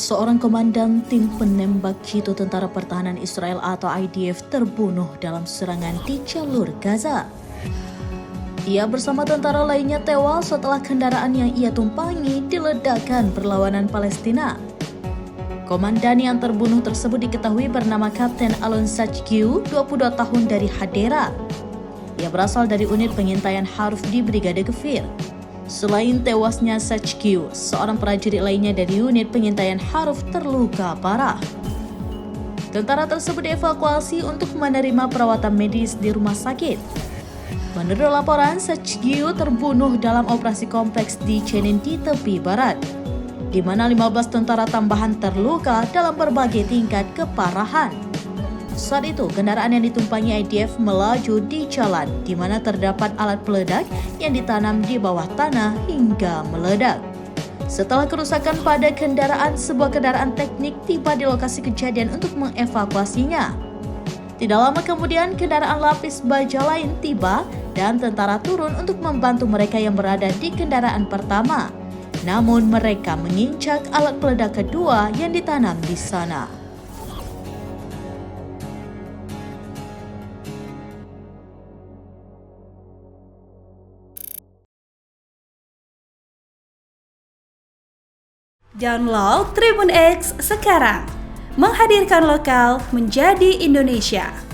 Seorang komandan tim penembak jitu Tentara Pertahanan Israel atau IDF terbunuh dalam serangan di jalur Gaza. Ia bersama tentara lainnya tewas setelah kendaraan yang ia tumpangi diledakkan perlawanan Palestina. Komandan yang terbunuh tersebut diketahui bernama Kapten Alon Sachgiu, 22 tahun dari Hadera. Ia berasal dari unit pengintaian Haruf di Brigade Gefir. Selain tewasnya Sachgiu, seorang prajurit lainnya dari unit pengintaian Haruf terluka parah. Tentara tersebut dievakuasi untuk menerima perawatan medis di rumah sakit. Menurut laporan, Sachgiu terbunuh dalam operasi kompleks di Jenin di tepi barat, di mana 15 tentara tambahan terluka dalam berbagai tingkat keparahan. Saat itu, kendaraan yang ditumpangi IDF melaju di jalan di mana terdapat alat peledak yang ditanam di bawah tanah hingga meledak. Setelah kerusakan pada kendaraan, sebuah kendaraan teknik tiba di lokasi kejadian untuk mengevakuasinya. Tidak lama kemudian, kendaraan lapis baja lain tiba dan tentara turun untuk membantu mereka yang berada di kendaraan pertama. Namun mereka menginjak alat peledak kedua yang ditanam di sana. Download Tribun X sekarang, menghadirkan lokal menjadi Indonesia.